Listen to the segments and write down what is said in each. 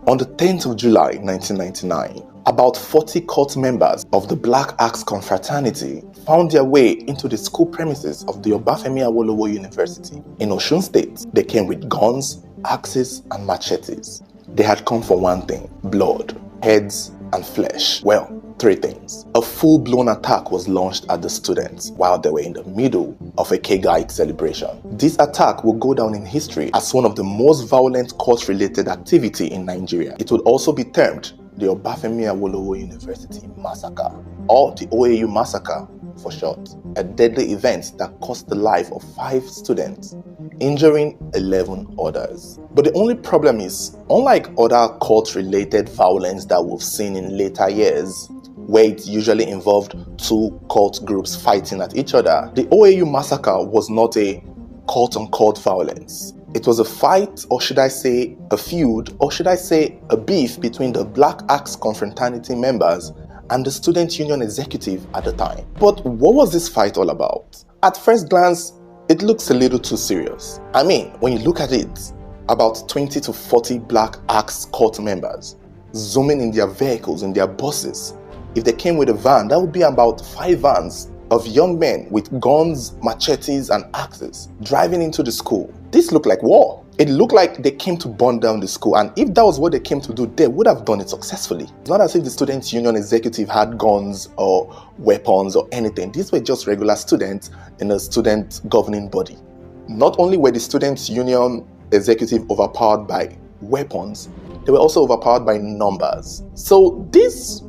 On the 10th of July 1999, about 40 cult members of the Black Axe Confraternity found their way into the school premises of the Obafemi Awolowo University in Osun State. They came with guns, axes, and machetes. They had come for one thing: blood, heads, and flesh. Well, three things. A full-blown attack was launched at the students while they were in the middle of a kegite celebration. This attack will go down in history as one of the most violent cult-related activity in Nigeria. It would also be termed the Obafemi Awolowo University Massacre, or the OAU Massacre for short. A deadly event that cost the life of 5 students, injuring 11 others. But the only problem is, unlike other cult-related violence that we've seen in later years, where it usually involved 2 cult groups fighting at each other, the OAU Massacre was not a cult-on-cult violence. It was a fight, or should I say a feud, or should I say a beef between the Black Axe Confraternity members and the student union executive at the time. But what was this fight all about? At first glance, it looks a little too serious. I mean, when you look at it, about 20 to 40 Black Axe cult members zooming in their vehicles, in their buses. If they came with a van, that would be about 5 vans of young men with guns, machetes, and axes driving into the school. This looked like war. It looked like they came to burn down the school, and if that was what they came to do, they would have done it successfully. It's not as if the student union executive had guns or weapons or anything. These were just regular students in a student governing body. Not only were the student union executive overpowered by weapons, they were also overpowered by numbers. So this,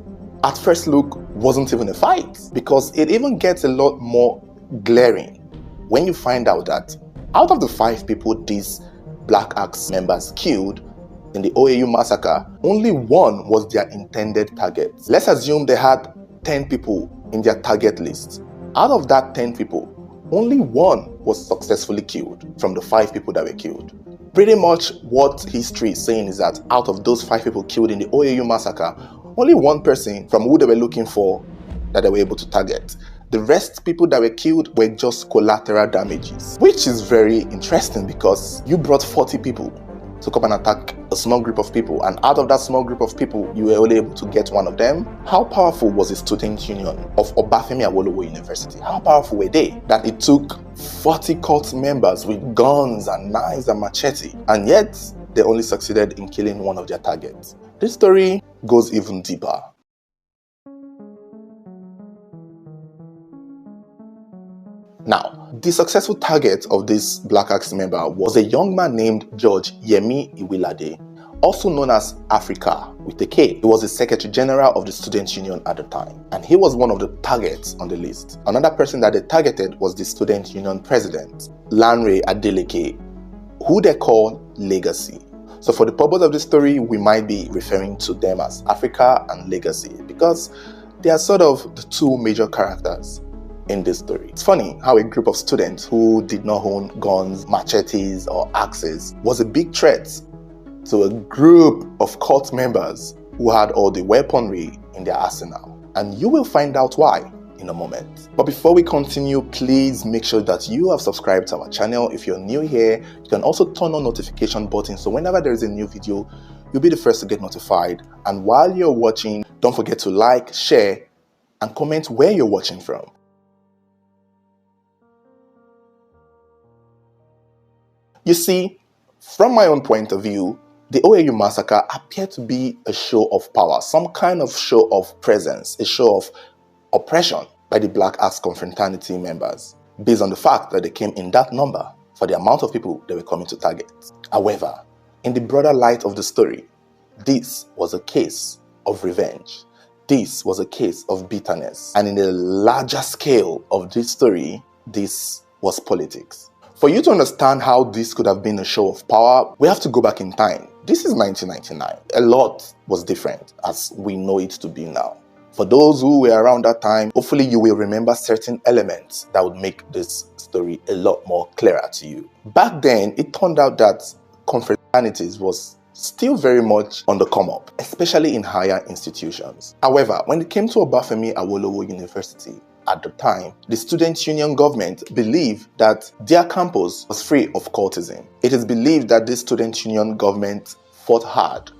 at first look, wasn't even a fight, because it even gets a lot more glaring when you find out that out of the 5 people these Black Axe members killed in the OAU massacre, only 1 was their intended target. Let's assume they had 10 people in their target list. Out of that 10 people, only 1 was successfully killed from the 5 people that were killed. Pretty much what history is saying is that out of those 5 people killed in the OAU massacre, only 1 person from who they were looking for that they were able to target. The rest people that were killed were just collateral damages, which is very interesting because you brought 40 people to come and attack a small group of people, and out of that small group of people, you were only able to get 1 of them. How powerful was the student union of Obafemi Awolowo University? How powerful were they that it took 40 cult members with guns and knives and machete, and yet they only succeeded in killing 1 of their targets? This story goes even deeper. Now, the successful target of this Black Axe member was a young man named George Yemi Iwilade, also known as Africa with a K. He was the Secretary General of the Student Union at the time, and he was one of the targets on the list. Another person that they targeted was the Student Union President, Lanre Adeleke, who they call Legacy. So for the purpose of this story, we might be referring to them as Africa and Legacy because they are sort of the 2 major characters in this story. It's funny how a group of students who did not own guns, machetes, or axes was a big threat to a group of cult members who had all the weaponry in their arsenal. And you will find out why in a moment. But before we continue, please make sure that you have subscribed to our channel. If you're new here, you can also turn on notification button so whenever there is a new video, you'll be the first to get notified. And while you're watching, don't forget to like, share, and comment where you're watching from. You see, from my own point of view, the OAU massacre appeared to be a show of power, some kind of show of presence, a show of oppression by the Black Axe Confraternity members, based on the fact that they came in that number for the amount of people they were coming to target. However, in the broader light of the story, this was a case of revenge. This was a case of bitterness. And in the larger scale of this story, this was politics. For you to understand how this could have been a show of power, we have to go back in time. This is 1999. A lot was different as we know it to be now. For those who were around that time, hopefully you will remember certain elements that would make this story a lot more clearer to you. Back then, it turned out that confraternities was still very much on the come up, especially in higher institutions. However, when it came to Obafemi Awolowo University, at the time, the student union government believed that their campus was free of cultism. It is believed that this student union government fought hard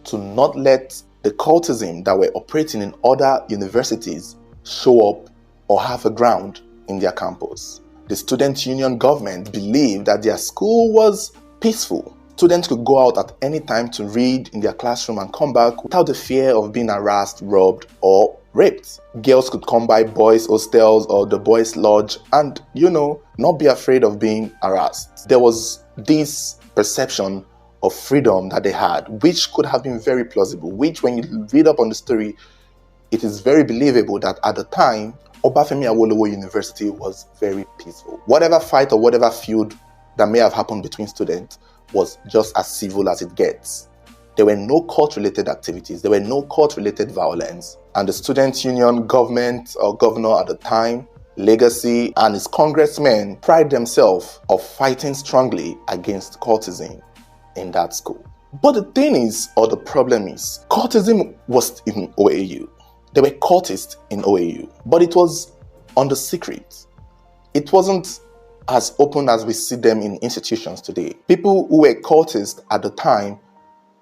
to not let the cultism that were operating in other universities show up or have a ground in their campus. The student union government believed that their school was peaceful. Students could go out at any time to read in their classroom and come back without the fear of being harassed, robbed, or raped. Girls could come by boys' hostels or the boys' lodge and, not be afraid of being harassed. There was this perception of freedom that they had, which could have been very plausible, which when you read up on the story, it is very believable that at the time, Obafemi Awolowo University was very peaceful. Whatever fight or whatever feud that may have happened between students was just as civil as it gets. There were no court-related activities. There were no court-related violence. And the student union government or governor at the time, Legacy, and his congressmen pride themselves of fighting strongly against cultism in that school. But the thing is, or the problem is, cultism was in OAU. There were cultists in OAU, but it was on the secret. It wasn't as open as we see them in institutions today. People who were cultists at the time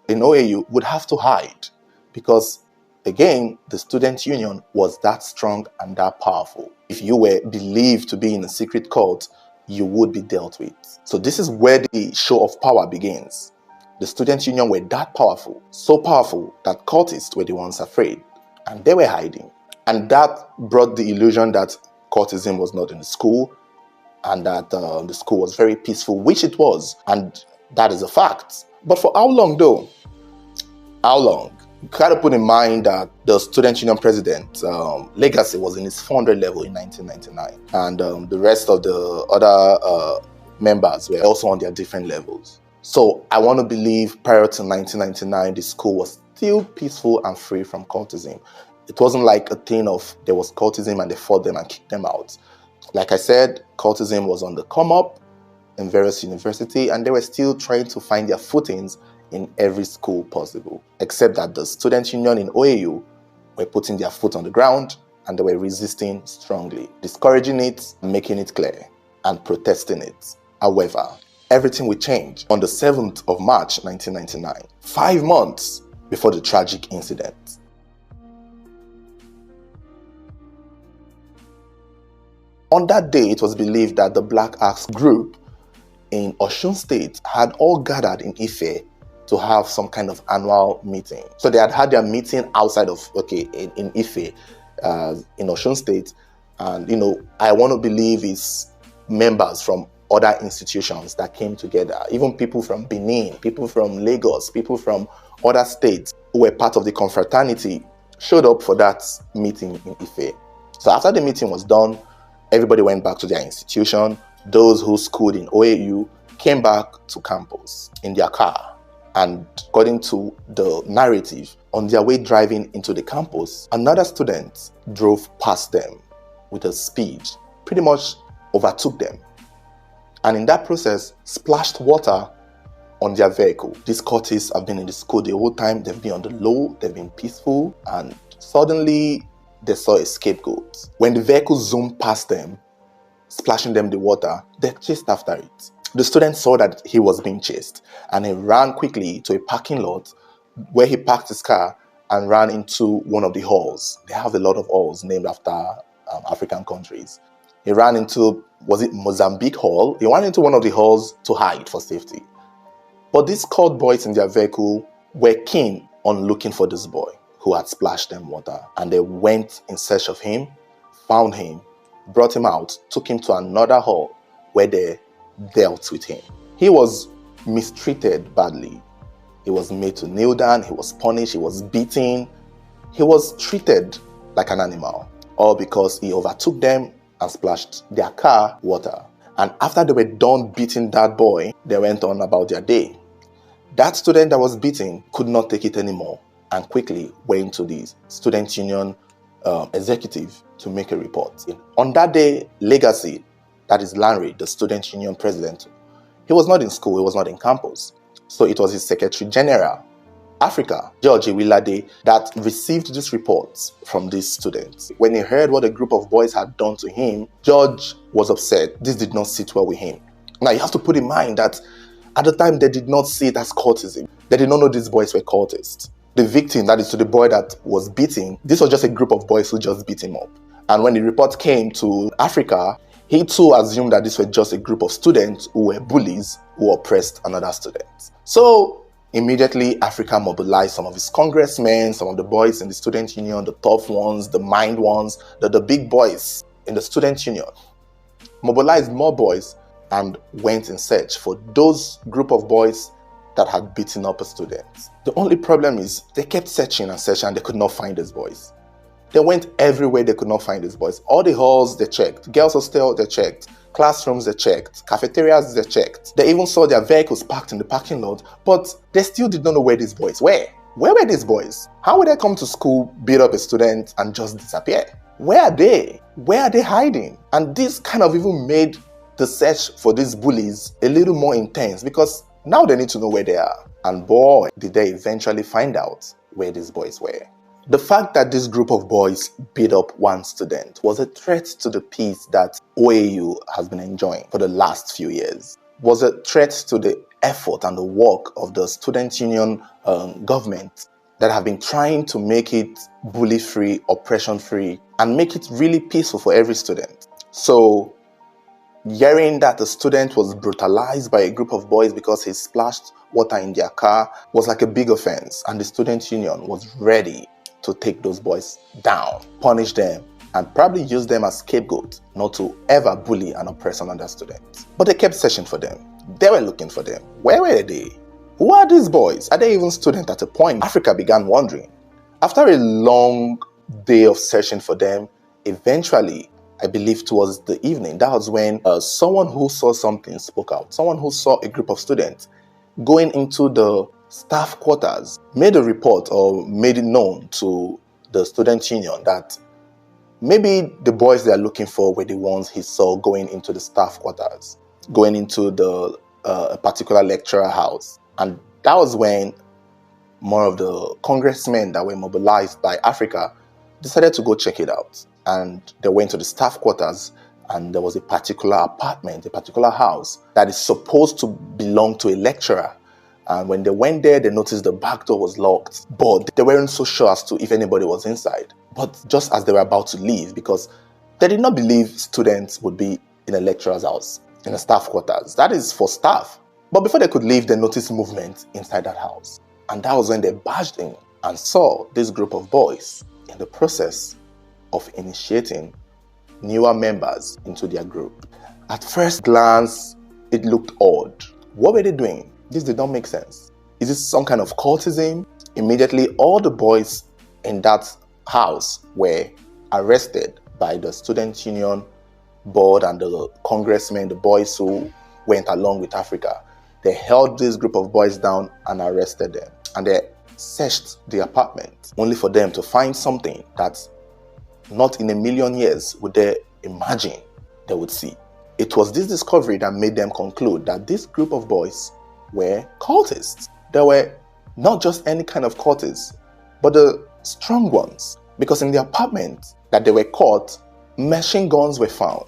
in OAU would have to hide because, again, the student union was that strong and that powerful. If you were believed to be in a secret cult, you would be dealt with. So this is where the show of power begins. The student union were that powerful, so powerful that cultists were the ones afraid, and they were hiding. And that brought the illusion that cultism was not in the school, and that the school was very peaceful, which it was, and that is a fact. But for how long though? How long? You gotta put in mind that the student union president, Legacy, was in his 400 level in 1999, and the rest of the other members were also on their different levels. So I want to believe prior to 1999, the school was still peaceful and free from cultism. It wasn't like a thing of there was cultism and they fought them and kicked them out. Like I said, cultism was on the come up in various universities, and they were still trying to find their footings in every school possible, except that the student union in OAU were putting their foot on the ground and they were resisting strongly, discouraging it, making it clear, and protesting it. However, everything would change on the 7th of March 1999, 5 months before the tragic incident. On that day, it was believed that the Black Axe group in Osun State had all gathered in Ife to have some kind of annual meeting. So they had their meeting outside of, in Ife, in Osun State. And, I want to believe it's members from other institutions that came together, even people from Benin, people from Lagos, people from other states who were part of the confraternity showed up for that meeting in Ife. So after the meeting was done, everybody went back to their institution. Those who schooled in OAU came back to campus in their car. And according to the narrative, on their way driving into the campus, another student drove past them with a speed, pretty much overtook them. And in that process, splashed water on their vehicle. These cultists have been in the school the whole time. They've been on the low, they've been peaceful, and suddenly they saw a scapegoat. When the vehicle zoomed past them, splashing them the water, they chased after it. The student saw that he was being chased, and he ran quickly to a parking lot where he parked his car and ran into one of the halls. They have a lot of halls named after African countries. He ran into, was it Mozambique Hall? He ran into one of the halls to hide for safety. But these cult boys in their vehicle were keen on looking for this boy who had splashed them water. And they went in search of him, found him, brought him out, took him to another hall where they dealt with him. He was mistreated badly. He was made to kneel down, he was punished, he was beaten. He was treated like an animal, all because he overtook them and splashed their car water. And after they were done beating that boy, they went on about their day. That student that was beaten could not take it anymore and quickly went to the student union executive to make a report. On that day, Legacy, that is Larry, the student union president, he was not in school, he was not in campus. So it was his secretary general, Africa, George Iwilade, that received these reports from these students. When he heard what a group of boys had done to him, George was upset. This did not sit well with him. Now you have to put in mind that at the time they did not see it as cultism. They did not know these boys were cultists. the victim, that is to the boy that was beaten, this was just a group of boys who just beat him up. And when the report came to Africa, he too assumed that this was just a group of students who were bullies who oppressed another student. So immediately, Africa mobilized some of his congressmen, some of the boys in the student union, the tough ones, the mind ones, the big boys in the student union, mobilized more boys and went in search for those group of boys that had beaten up a student. The only problem is they kept searching and searching and they could not find these boys. They went everywhere, they could not find these boys. All the halls they checked, girls' hostel they checked, classrooms they checked, cafeterias they checked. They even saw their vehicles parked in the parking lot, but they still did not know where these boys were. Where were these boys? How would they come to school, beat up a student, and just disappear? Where are they? Where are they hiding? And this kind of even made the search for these bullies a little more intense, because now they need to know where they are. And boy, did they eventually find out where these boys were. The fact that this group of boys beat up one student was a threat to the peace that OAU has been enjoying for the last few years. Was a threat to the effort and the work of the student union government that have been trying to make it bully-free, oppression-free, and make it really peaceful for every student. So, hearing that a student was brutalized by a group of boys because he splashed water in their car was like a big offense, and the student union was ready to take those boys down, punish them, and probably use them as scapegoats not to ever bully and oppress another student. But they kept searching for them. They were looking for them. Where were they? Who are these boys? Are they even students? At a point, Africa began wondering. After a long day of searching for them, eventually, I believe towards the evening, that was when someone who saw something spoke out. Someone who saw a group of students going into the staff quarters made a report or made it known to the student union that maybe the boys they are looking for were the ones he saw going into the staff quarters, going into the particular lecturer house. And that was when more of the congressmen that were mobilized by Africa decided to go check it out. And they went to the staff quarters, and there was a particular apartment, a particular house that is supposed to belong to a lecturer. And when they went there, they noticed the back door was locked, but they weren't so sure as to if anybody was inside. But just as they were about to leave, because they did not believe students would be in a lecturer's house, in a staff quarters. That is for staff. But before they could leave, they noticed movement inside that house. And that was when they barged in and saw this group of boys in the process of initiating newer members into their group. At first glance, it looked odd. What were they doing? This did not make sense. Is this some kind of cultism? Immediately, all the boys in that house were arrested by the student union board and the congressmen, the boys who went along with Africa. They held this group of boys down and arrested them. And they searched the apartment, only for them to find something that not in a million years would they imagine they would see. It was this discovery that made them conclude that this group of boys were cultists. They were not just any kind of cultists, but the strong ones. Because in the apartment that they were caught, machine guns were found,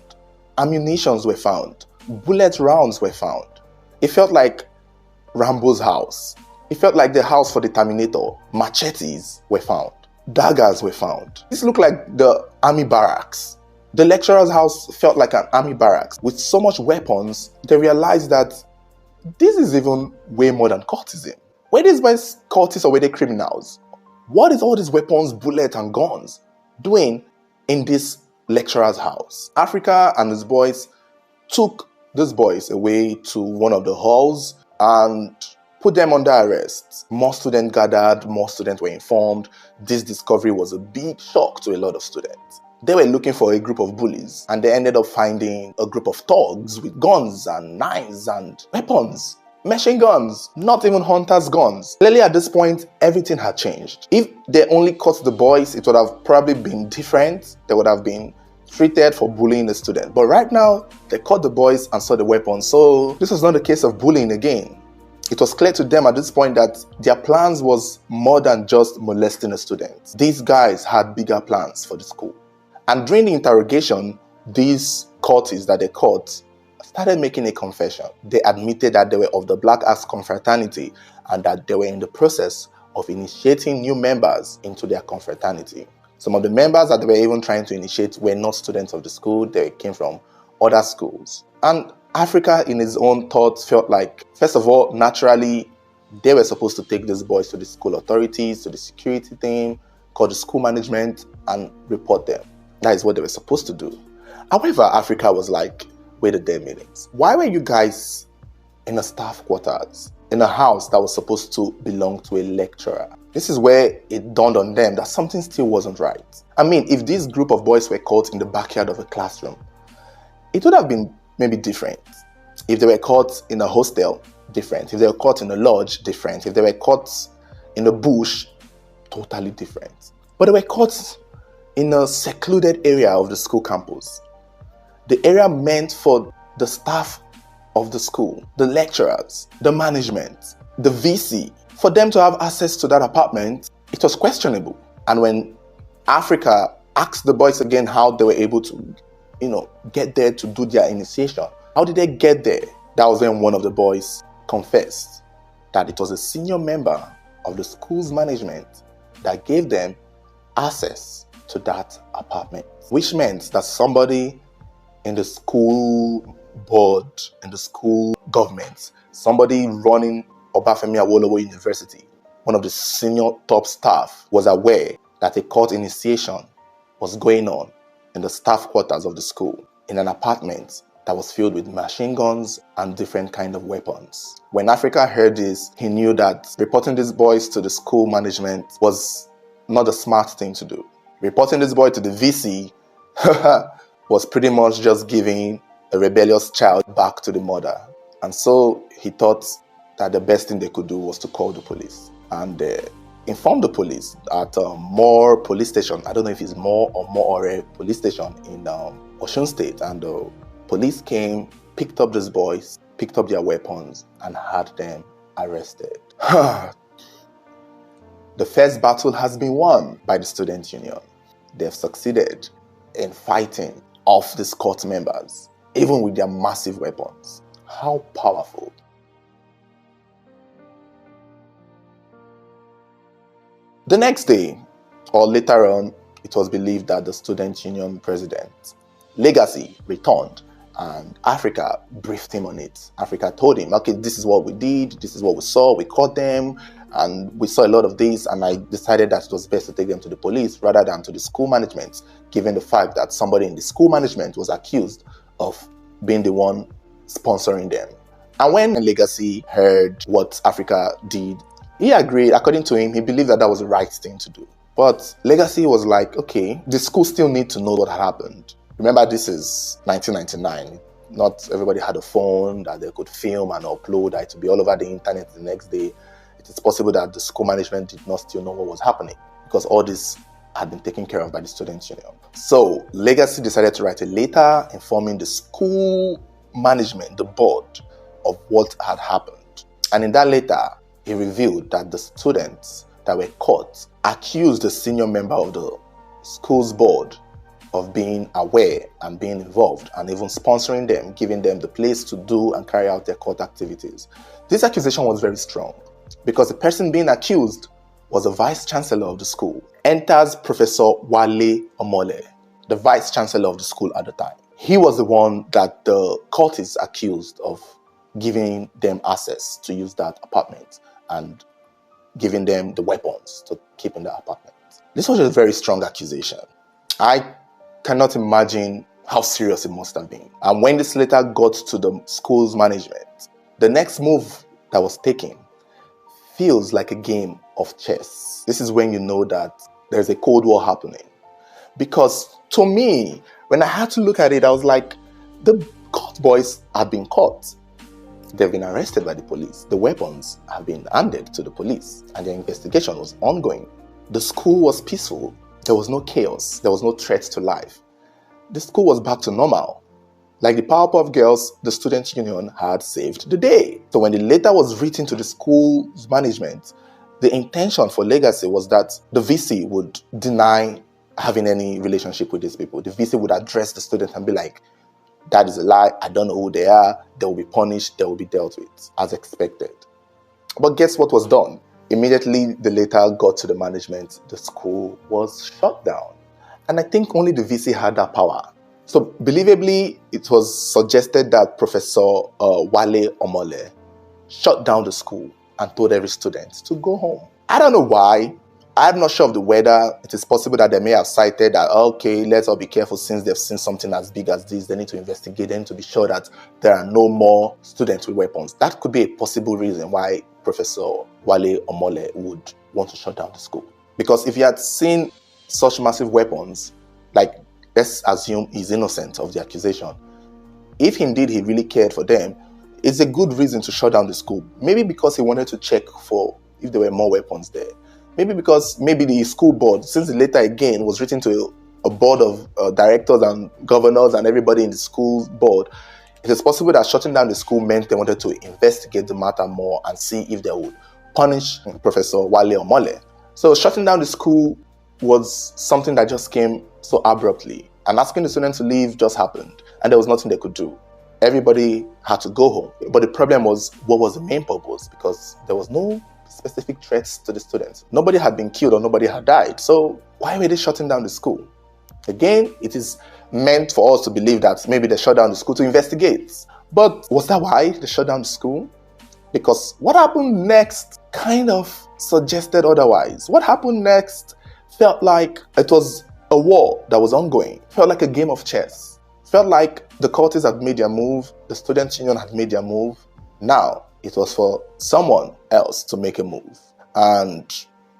ammunitions were found, bullet rounds were found. It felt like Rambo's house. It felt like the house for the Terminator. Machetes were found. Daggers were found. This looked like the army barracks. The lecturer's house felt like an army barracks. With so much weapons, they realized that this is even way more than cultism. Were these boys cultists or were they criminals? What is all these weapons, bullets, and guns doing in this lecturer's house? Africa and his boys took these boys away to one of the halls and put them under arrest. More students gathered, more students were informed. This discovery was a big shock to a lot of students. They were looking for a group of bullies, and they ended up finding a group of thugs with guns and knives and weapons. Machine guns, not even hunters' guns. Clearly at this point, everything had changed. If they only caught the boys, it would have probably been different. They would have been treated for bullying the student. But right now, they caught the boys and saw the weapons. So this was not a case of bullying again. It was clear to them at this point that their plans was more than just molesting a student. These guys had bigger plans for the school. And during the interrogation, these cultists that they caught started making a confession. They admitted that they were of the Black Axe Confraternity and that they were in the process of initiating new members into their confraternity. Some of the members that they were even trying to initiate were not students of the school, they came from other schools. And Africa, in his own thoughts, felt like, first of all, naturally, they were supposed to take these boys to the school authorities, to the security team, call the school management, and report them. That is what they were supposed to do. However, Africa was like, wait a damn minute. Why were you guys in a staff quarters, in a house that was supposed to belong to a lecturer? This is where it dawned on them that something still wasn't right. I mean, if this group of boys were caught in the backyard of a classroom, it would have been maybe different. If they were caught in a hostel, different. If they were caught in a lodge, different. If they were caught in a bush, totally different. But they were caught in a secluded area of the school campus. The area meant for the staff of the school, the lecturers, the management, the VC. For them to have access to that apartment, it was questionable. And when Africa asked the boys again how they were able to, get there to do their initiation, how did they get there? That was when one of the boys confessed that it was a senior member of the school's management that gave them access to that apartment, which meant that somebody in the school board, in the school government, somebody running Obafemi Awolowo University, one of the senior top staff, was aware that a court initiation was going on in the staff quarters of the school, in an apartment that was filled with machine guns and different kinds of weapons. When Africa heard this, he knew that reporting these boys to the school management was not a smart thing to do. Reporting this boy to the VC was pretty much just giving a rebellious child back to the mother. And so he thought that the best thing they could do was to call the police and inform the police at Moore police station. I don't know if it's Moore police station in Osun State. And the police came, picked up these boys, picked up their weapons, and had them arrested. The first battle has been won by the student union. They've succeeded in fighting off these court members, even with their massive weapons. How powerful. The next day, or later on, it was believed that the student union president, Legacy, returned, and Africa briefed him on it. Africa told him, okay, this is what we did, this is what we saw, we caught them, and we saw a lot of this, and I decided that it was best to take them to the police rather than to the school management, given the fact that somebody in the school management was accused of being the one sponsoring them. And when Legacy heard what Africa did, he agreed. According to him, he believed that was the right thing to do. But Legacy was like, okay, the school still need to know what happened. Remember, this is 1999. Not everybody had a phone that they could film and upload, that it would be all over the internet the next day. It is possible that the school management did not still know what was happening because all this had been taken care of by the student union. So Legacy decided to write a letter informing the school management, the board, of what had happened. And in that letter, he revealed that the students that were caught accused the senior member of the school's board of being aware and being involved and even sponsoring them, giving them the place to do and carry out their court activities. This accusation was very strong because the person being accused was the vice chancellor of the school. Enters Professor Wale Omole, the vice chancellor of the school at the time. He was the one that the cultists accused of giving them access to use that apartment and giving them the weapons to keep in the apartment. This was a very strong accusation. I cannot imagine how serious it must have been. And when this letter got to the school's management, the next move that was taken feels like a game of chess. This is when you know that there's a Cold War happening. Because to me, when I had to look at it, I was like, the court boys have been caught. They've been arrested by the police. The weapons have been handed to the police and their investigation was ongoing. The school was peaceful. There was no chaos. There was no threat to life. The school was back to normal. Like the Powerpuff Girls, the student union had saved the day. So when the letter was written to the school's management, the intention for Legacy was that the VC would deny having any relationship with these people. The VC would address the student and be like, that is a lie, I don't know who they will be punished, they will be dealt with, as expected. But guess what was done? Immediately, the letter got to the management. The school was shut down. And I think only the VC had that power. So, believably, it was suggested that Professor Wale Omole shut down the school and told every student to go home. I don't know why. I'm not sure of the whether it is possible that they may have cited that, okay, let's all be careful since they've seen something as big as this. They need to investigate. They need to be sure that there are no more students with weapons. That could be a possible reason why Professor Wale Omole would want to shut down the school. Because if he had seen such massive weapons, like, let's assume he's innocent of the accusation. If indeed he really cared for them, it's a good reason to shut down the school. Maybe because he wanted to check for if there were more weapons there. Maybe because the school board, since the letter again was written to a board of directors and governors and everybody in the school board, it is possible that shutting down the school meant they wanted to investigate the matter more and see if they would punish Professor Wale Omole. So shutting down the school was something that just came so abruptly, and asking the students to leave just happened, and there was nothing they could do. Everybody had to go home. But the problem was, what was the main purpose? Because there was no specific threats to the students. Nobody had been killed or nobody had died. So why were they shutting down the school? Again, it is meant for us to believe that maybe they shut down the school to investigate. But was that why they shut down the school? Because what happened next kind of suggested otherwise. What happened next felt like it was a war that was ongoing. Felt like a game of chess. Felt like the cultists had made their move, the student union had made their move. Now, it was for someone else to make a move. And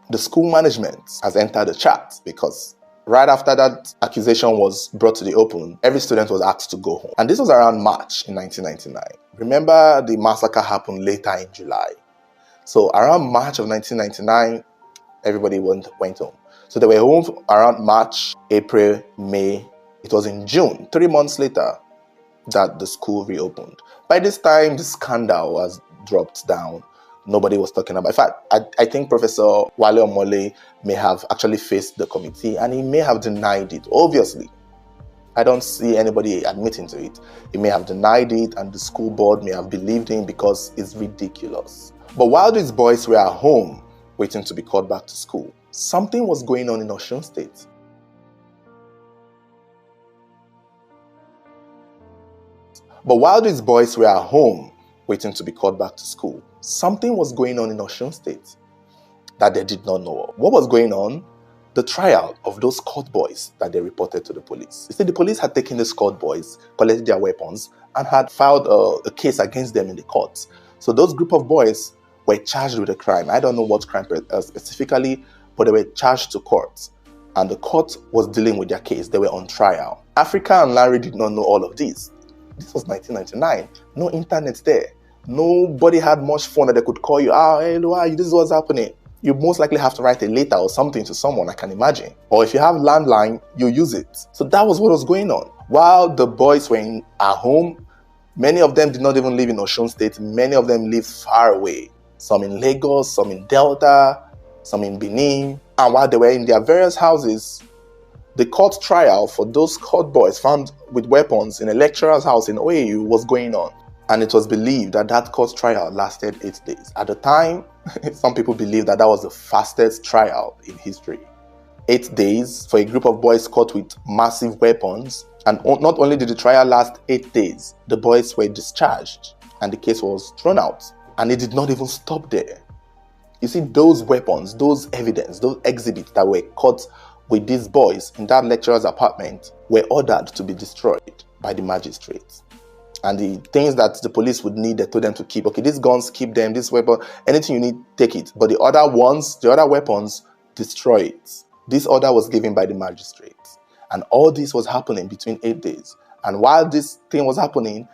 the school management has entered the chat, because right after that accusation was brought to the open, every student was asked to go home. And this was around March in 1999. Remember, the massacre happened later in July. So around March of 1999, everybody went home. So they were home around March, April, May. It was in June, 3 months later, that the school reopened. By this time, the scandal was dropped down. Nobody was talking about it. In fact, I think Professor Wale Omole may have actually faced the committee and he may have denied it. Obviously, I don't see anybody admitting to it. He may have denied it and the school board may have believed him because it's ridiculous. But while these boys were at home waiting to be called back to school, something was going on in Osun State. But while these boys were at home waiting to be called back to school, something was going on in Osun State that they did not know of. What was going on? The trial of those court boys that they reported to the police. You see, the police had taken these court boys, collected their weapons, and had filed a case against them in the courts. So those group of boys were charged with a crime. I don't know what crime specifically, but they were charged to court. And the court was dealing with their case. They were on trial. Africa and Larry did not know all of this. This was 1999. No internet there. Nobody had much phone that they could call you. Hey, this is what's happening. You most likely have to write a letter or something to someone, I can imagine. Or if you have landline, you use it. So that was what was going on. While the boys were at home, many of them did not even live in Osun State. Many of them lived far away. Some in Lagos, some in Delta, some in Benin. And while they were in their various houses, the court trial for those court boys found with weapons in a lecturer's house in OAU was going on. And it was believed that that court trial lasted 8 days. At the time, some people believed that was the fastest trial in history. 8 days for a group of boys caught with massive weapons. And not only did the trial last 8 days, the boys were discharged and the case was thrown out. And it did not even stop there. You see, those weapons, those evidence, those exhibits that were caught with these boys in that lecturer's apartment were ordered to be destroyed by the magistrates. And the things that the police would need, they told them to keep. Okay, these guns, keep them. This weapon, anything you need, take it. But the other ones, the other weapons, destroy it. This order was given by the magistrates. And all this was happening between 8 days. And while this thing was happening,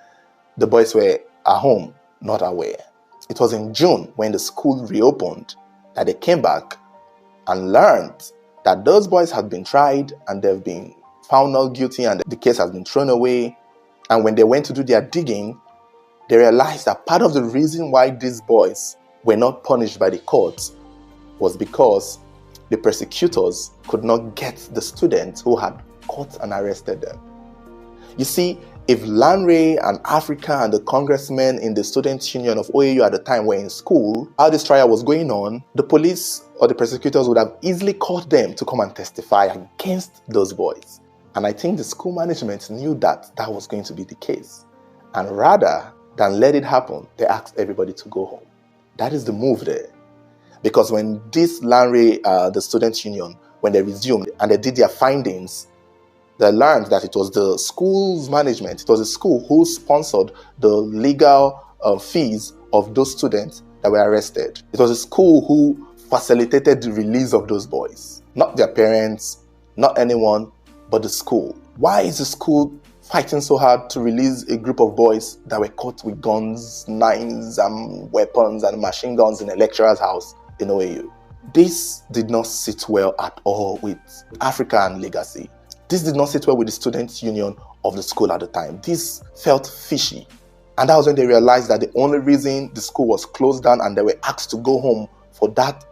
the boys were at home, not aware. It was in June when the school reopened that they came back and learned that those boys had been tried and they've been found not guilty and the case has been thrown away. And when they went to do their digging, they realized that part of the reason why these boys were not punished by the courts was because the persecutors could not get the students who had caught and arrested them. You see, if Lanre and Africa and the congressmen in the student union of OAU at the time were in school, how this trial was going on, the police or the prosecutors would have easily called them to come and testify against those boys. And I think the school management knew that that was going to be the case. And rather than let it happen, they asked everybody to go home. That is the move there. Because when this Lanre, the student union, when they resumed and they did their findings, they learned that it was the school's management, it was the school who sponsored the legal fees of those students that were arrested. It was the school who facilitated the release of those boys. Not their parents, not anyone, but the school. Why is the school fighting so hard to release a group of boys that were caught with guns, knives, and weapons and machine guns in a lecturer's house in OAU? This did not sit well at all with Africa and Legacy. This did not sit well with the student union of the school at the time. This felt fishy. And that was when they realized that the only reason the school was closed down and they were asked to go home for that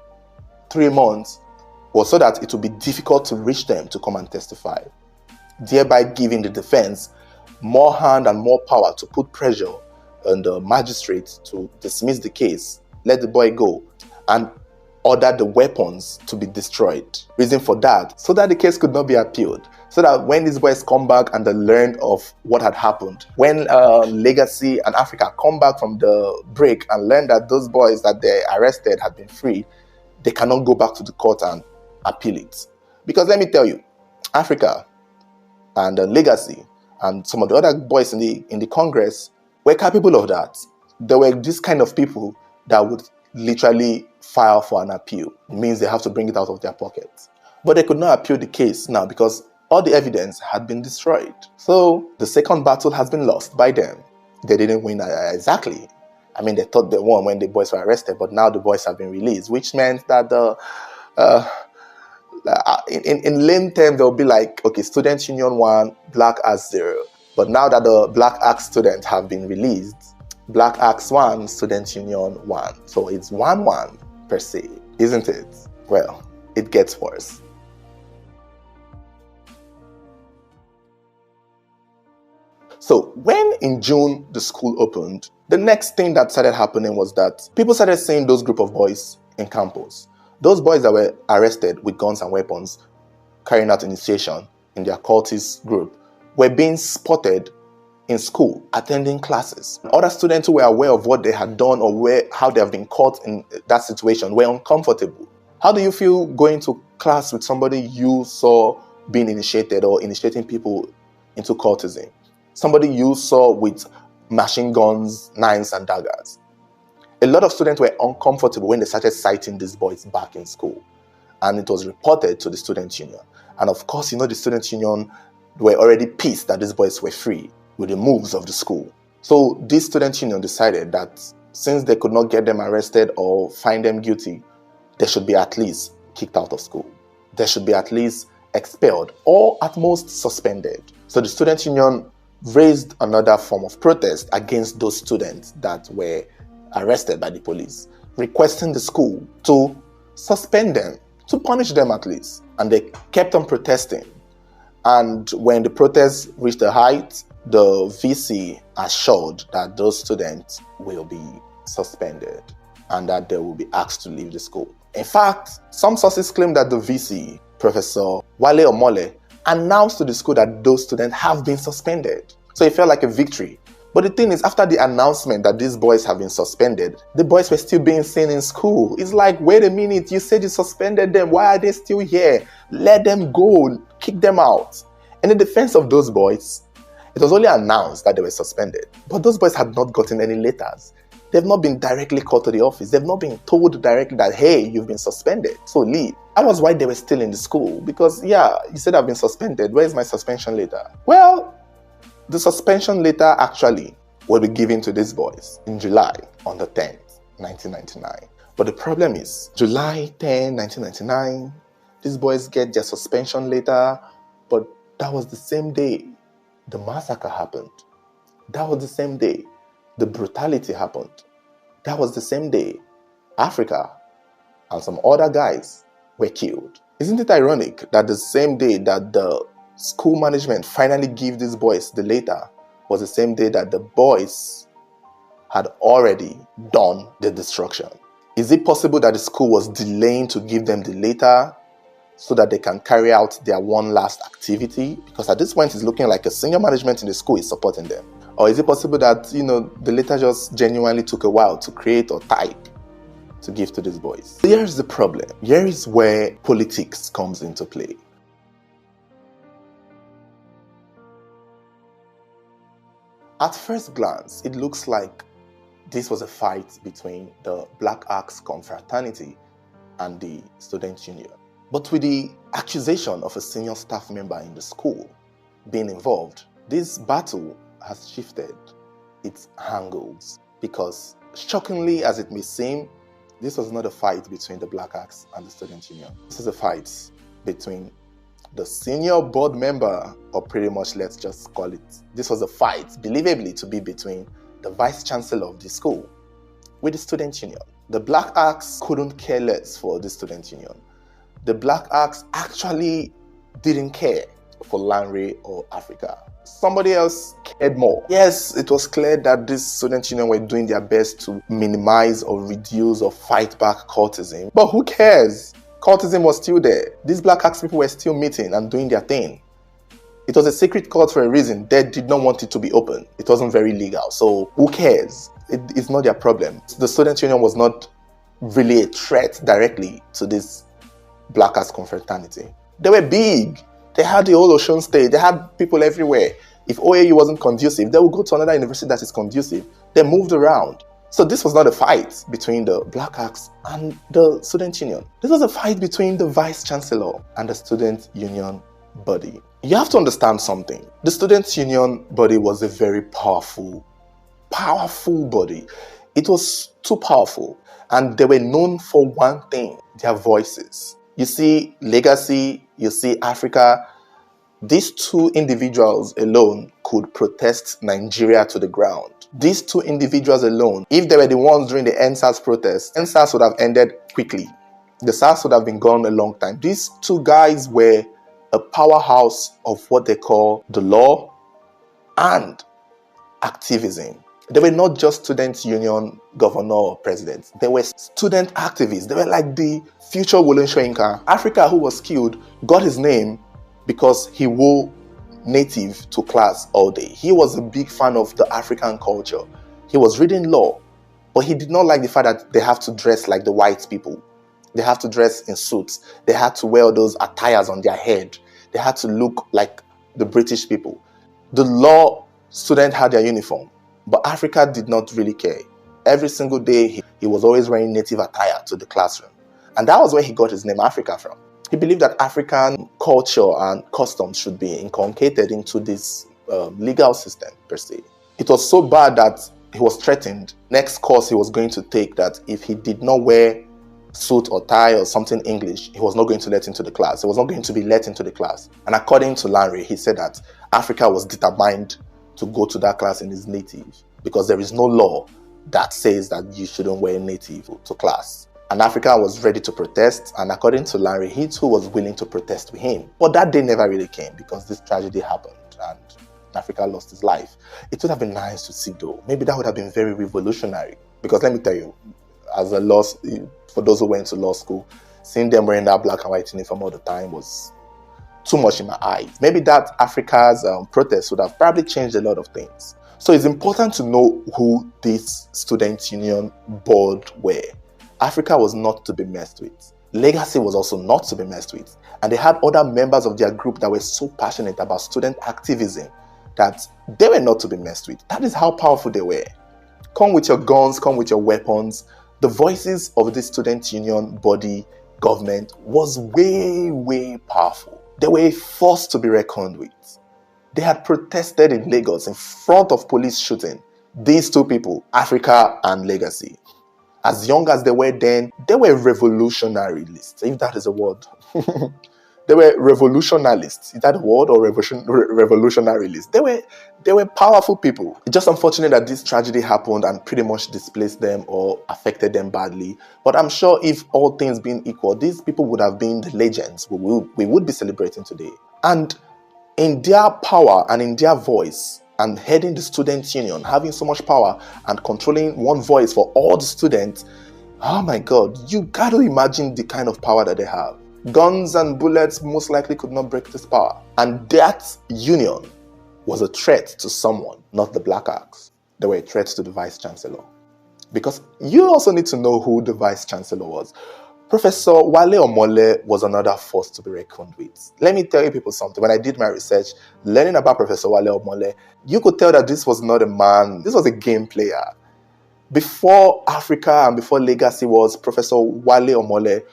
3 months was so that it would be difficult to reach them to come and testify, thereby giving the defense more hand and more power to put pressure on the magistrate to dismiss the case, let the boy go, and order the weapons to be destroyed. Reason for that, so that the case could not be appealed. So that when these boys come back and they learned of what had happened, when Legacy and Africa come back from the break and learn that those boys that they arrested had been freed, they cannot go back to the court and appeal it. Because let me tell you, Africa and Legacy and some of the other boys in the Congress were capable of that. They were this kind of people that would literally file for an appeal. It means they have to bring it out of their pockets. But they could not appeal the case now because all the evidence had been destroyed. So the second battle has been lost by them. They didn't win exactly. I mean, they thought they won when the boys were arrested, but now the boys have been released, which meant that in lame terms, they'll be like, okay, Student Union 1, Black Axe 0. But now that the Black Axe students have been released, Black Axe 1, Student Union 1. So it's 1-1 per se, isn't it? Well, it gets worse. So when in June the school opened, the next thing that started happening was that people started seeing those group of boys in campus. Those boys that were arrested with guns and weapons, carrying out initiation in their cultist group, were being spotted in school, attending classes. Other students who were aware of what they had done or how they have been caught in that situation were uncomfortable. How do you feel going to class with somebody you saw being initiated or initiating people into cultism? Somebody you saw with machine guns, knives, and daggers. A lot of students were uncomfortable when they started citing these boys back in school. And it was reported to the student union. And of course, the student union were already pissed that these boys were free with the moves of the school. So this student union decided that since they could not get them arrested or find them guilty, they should be at least kicked out of school. They should be at least expelled or at most suspended. So the student union raised another form of protest against those students that were arrested by the police, requesting the school to suspend them, to punish them at least. And they kept on protesting. And when the protests reached a height, the VC assured that those students will be suspended and that they will be asked to leave the school. In fact, some sources claim that the VC, Professor Wale Omole, announced to the school that those students have been suspended. So it felt like a victory. But the thing is, after the announcement that these boys have been suspended, the boys were still being seen in school. It's like, wait a minute, you said you suspended them. Why are they still here? Let them go. Kick them out. In the defense of those boys, it was only announced that they were suspended. But those boys had not gotten any letters. They've not been directly called to the office. They've not been told directly that, hey, you've been suspended, so leave. That was why they were still in the school. Because, yeah, you said I've been suspended. Where's my suspension letter? Well, the suspension letter actually will be given to these boys in July on the 10th, 1999. But the problem is, July 10, 1999, these boys get their suspension letter, but that was the same day the massacre happened. That was the same day the brutality happened. That was the same day Africa and some other guys were killed. Isn't it ironic that the same day that the school management finally give these boys the letter was the same day that the boys had already done the destruction. Is it possible that the school was delaying to give them the letter so that they can carry out their one last activity? Because at this point, it's looking like a senior management in the school is supporting them. Or is it possible that, the letter just genuinely took a while to create or type to give to these boys? Here's the problem. Here is where politics comes into play. At first glance, it looks like this was a fight between the Black Axe Confraternity and the student union. But with the accusation of a senior staff member in the school being involved, this battle has shifted its angles, because shockingly as it may seem, this was not a fight between the Black Axe and the student union. This is a fight between the senior board member, or pretty much let's just call it, this was a fight, believably to be between the vice chancellor of the school with the student union. The Black Axe couldn't care less for the student union. The Black Axe actually didn't care for Lanre or Africa. Somebody else cared more. Yes, it was clear that this student union were doing their best to minimize or reduce or fight back cultism. But who cares? Cultism was still there. These Black Axe people were still meeting and doing their thing. It was a secret cult for a reason. They did not want it to be open. It wasn't very legal. So who cares? It's not their problem. The student union was not really a threat directly to this Black Axe Confraternity. They were big. They had the whole Osun State. They had people everywhere. If OAU wasn't conducive, they would go to another university that is conducive. They moved around. So this was not a fight between the Black Axe and the student union. This was a fight between the vice chancellor and the student union body. You have to understand something. The student union body was a very powerful body. It was too powerful. And they were known for one thing, their voices. You see Legacy, you see Africa. These two individuals alone could protest Nigeria to the ground. These two individuals alone, if they were the ones during the NSAS protest, NSAS would have ended quickly. The SARS would have been gone a long time. These two guys were a powerhouse of what they call the law and activism. They were not just student union governor or president. They were student activists. They were like the future Wole Soyinka. Africa, who was killed, got his name because he wore native to class all day. He was a big fan of the African culture. He was reading law, but he did not like the fact that they have to dress like the white people. They have to dress in suits. They had to wear those attires on their head. They had to look like the British people. The law student had their uniform, but Africa did not really care. Every single day, he was always wearing native attire to the classroom. And that was where he got his name Africa from. He believed that African culture and customs should be inculcated into this legal system, per se. It was so bad that he was threatened. Next course he was going to take, that if he did not wear suit or tie or something English, he was not going to let into the class. He was not going to be let into the class. And according to Lanre, he said that Africa was determined to go to that class in his native, because there is no law that says that you shouldn't wear native to class. And Africa was ready to protest, and according to Lanre, he too was willing to protest with him. But that day never really came, because this tragedy happened and Africa lost his life. It would have been nice to see though. Maybe that would have been very revolutionary. Because let me tell you, as a for those who went to law school, seeing them wearing that black and white uniform all the time was too much in my eyes. Maybe that Africa's protest would have probably changed a lot of things. So it's important to know who this student union board were. Africa was not to be messed with. Legacy was also not to be messed with. And they had other members of their group that were so passionate about student activism that they were not to be messed with. That is how powerful they were. Come with your guns, come with your weapons. The voices of this student union body government was way, way powerful. They were a force to be reckoned with. They had protested in Lagos in front of police shooting. These two people, Africa and Legacy, as young as they were then, they were revolutionarists, if that is a word. They were revolutionalists. Is that a word, or revolutionarists? They were powerful people. It's just unfortunate that this tragedy happened and pretty much displaced them or affected them badly. But I'm sure if all things being equal, these people would have been the legends we would be celebrating today. And In their power and in their voice, and heading the student union, having so much power and controlling one voice for all the students, oh my God, you got to imagine the kind of power that they have. Guns and bullets most likely could not break this power. And that union was a threat to someone, not the Black Axe. They were a threat to the Vice Chancellor. Because you also need to know who the Vice Chancellor was. Professor Wale Omole was another force to be reckoned with. Let me tell you people something. When I did my research, learning about Professor Wale Omole, you could tell that this was not a man, this was a game player. Before Africa and before Legacy was, Professor Wale Omole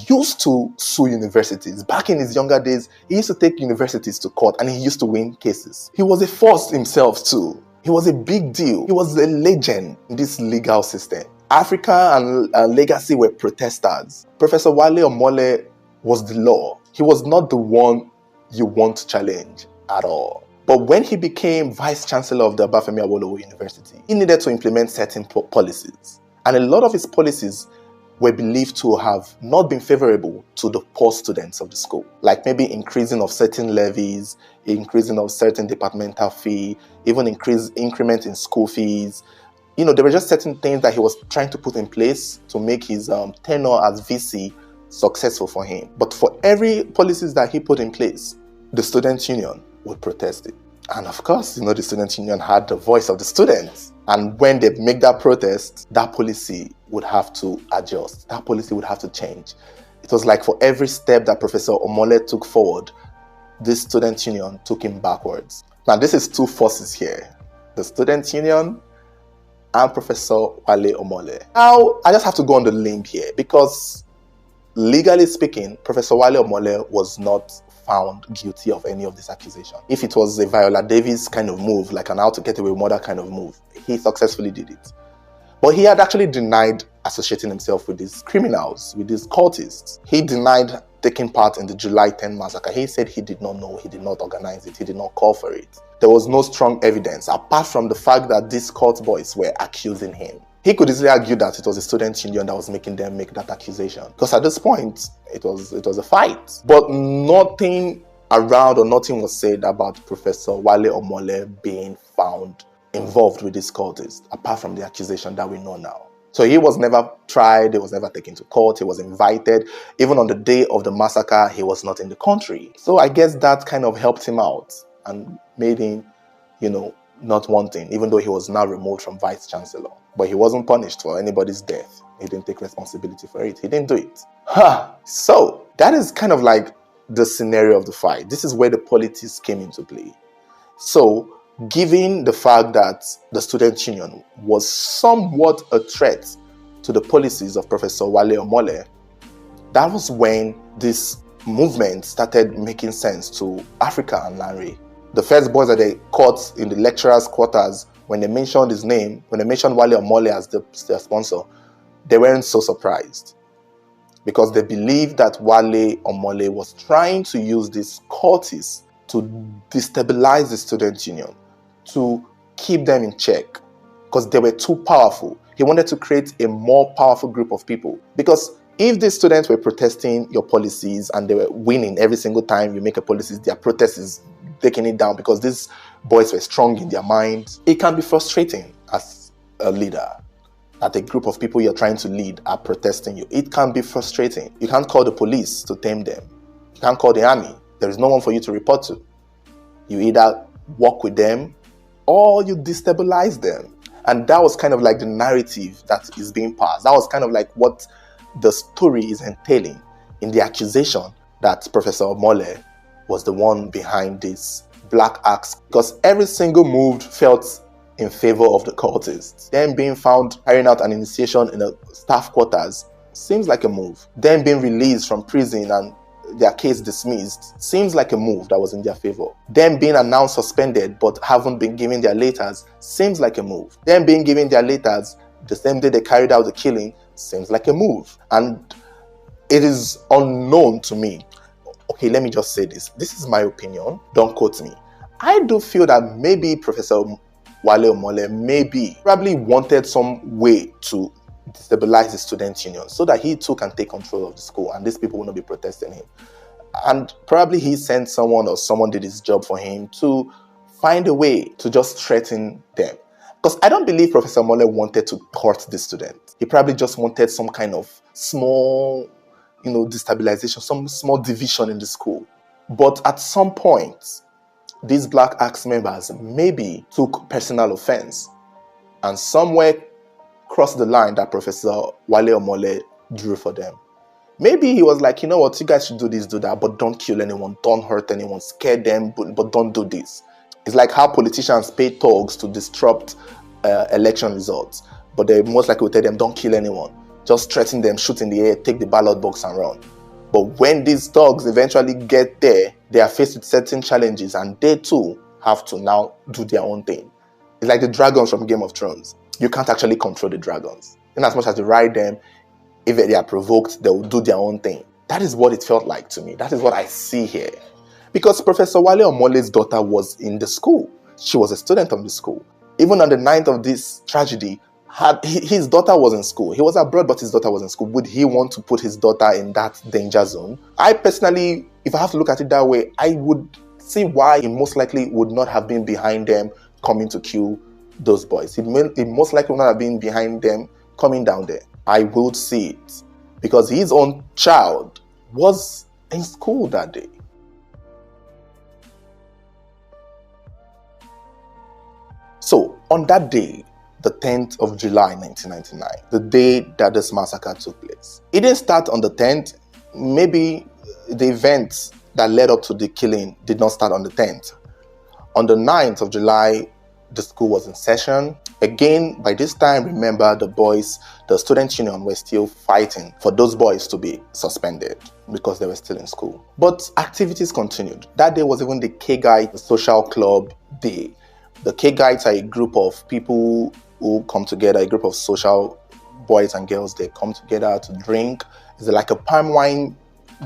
used to sue universities. Back in his younger days, he used to take universities to court and he used to win cases. He was a force himself too. He was a big deal. He was a legend in this legal system. Africa and Legacy were protesters. Professor Wale Omole was the law. He was not the one you want to challenge at all. But when he became Vice Chancellor of the Obafemi Awolowo University, he needed to implement certain policies. And a lot of his policies were believed to have not been favorable to the poor students of the school. Like maybe increasing of certain levies, increasing of certain departmental fee, even increment in school fees. You know, there were just certain things that he was trying to put in place to make his tenure as VC successful for him. But for every policies that he put in place, the student union would protest it. And of course, you know, the student union had the voice of the students. And when they make that protest, that policy would have to adjust. That policy would have to change. It was like for every step that Professor Omole took forward, this student union took him backwards. Now, this is two forces here. The student union and Professor Wale Omole. Now, I just have to go on the limb here because legally speaking, Professor Wale Omole was not found guilty of any of this accusation. If it was a Viola Davis kind of move, like an how to get away with murder kind of move, he successfully did it. But he had actually denied associating himself with these criminals, with these cultists. He denied taking part in the July 10 massacre. He said he did not know, he did not organize it, he did not call for it. There was no strong evidence apart from the fact that these cult boys were accusing him. He could easily argue that it was the student union that was making them make that accusation. Because at this point, it was a fight. But nothing around or nothing was said about Professor Wale Omole being found involved with this cultist, apart from the accusation that we know now. So he was never tried, he was never taken to court, he was invited. Even on the day of the massacre, he was not in the country. So I guess that kind of helped him out and made him, you know, not wanting, even though he was now removed from Vice Chancellor. But he wasn't punished for anybody's death. He didn't take responsibility for it. He didn't do it. So that is kind of like the scenario of the fight. This is where the politics came into play. So given the fact that the student union was somewhat a threat to the policies of Professor Wale Omole, that was when this movement started making sense to Africa and Larry. The first boys that they caught in the lecturers' quarters, when they mentioned his name, when they mentioned Wale Omole as their sponsor, they weren't so surprised because they believed that Wale Omole was trying to use these cultists to destabilize the student union, to keep them in check because they were too powerful. He wanted to create a more powerful group of people because if these students were protesting your policies and they were winning every single time you make a policy, their protest is taking it down because these boys were strong in their minds. It can be frustrating as a leader that a group of people you're trying to lead are protesting you. It can be frustrating. You can't call the police to tame them. You can't call the army. There is no one for you to report to. You either work with them or you destabilize them. And that was kind of like the narrative that is being passed. That was kind of like what the story is entailing in the accusation that Professor Omole was the one behind this Black Axe, because every single move felt in favor of the cultists. Them being found carrying out an initiation in the staff quarters seems like a move. Them being released from prison and their case dismissed seems like a move that was in their favor. Them being announced suspended but haven't been given their letters seems like a move. Them being given their letters the same day they carried out the killing seems like a move. And it is unknown to me. Okay, let me just say this. This is my opinion. Don't quote me. I do feel that maybe Professor Wale Omole probably wanted some way to destabilize the student union so that he too can take control of the school and these people will not be protesting him. And probably he sent someone or someone did his job for him to find a way to just threaten them. Because I don't believe Professor Mole wanted to hurt the student. He probably just wanted some kind of small, destabilization, some small division in the school. But at some point, these Black Axe members maybe took personal offense and somewhere crossed the line that Professor Wale Omole drew for them. Maybe he was like, you know what, you guys should do this, do that, but don't kill anyone, don't hurt anyone, scare them, but don't do this. It's like how politicians pay thugs to disrupt election results, but they most likely will tell them, don't kill anyone. Just threaten them, shoot in the air, take the ballot box and run. But when these thugs eventually get there, they are faced with certain challenges and they too have to now do their own thing. It's like the dragons from Game of Thrones. You can't actually control the dragons. In as much as you ride them, if they are provoked, they will do their own thing. That is what it felt like to me. That is what I see here. Because Professor Wale Omole's daughter was in the school. She was a student of the school. Even on the night of this tragedy, his daughter was in school. He was abroad, but his daughter was in school. Would he want to put his daughter in that danger zone? I personally, if I have to look at it that way, I would see why he most likely would not have been behind them coming to kill those boys. He most likely would not have been behind them coming down there. I would see it because his own child was in school that day. So on that day, the 10th of July 1999, the day that this massacre took place, it didn't start on the 10th. Maybe the events that led up to the killing did not start on the 10th. On the 9th of July, the school was in session. Again, by this time, remember the student union were still fighting for those boys to be suspended because they were still in school. But activities continued. That day was even the K-Guide Social Club Day. The K-Guides are a group of people who come together, a group of social boys and girls. They come together to drink. It's like a palm wine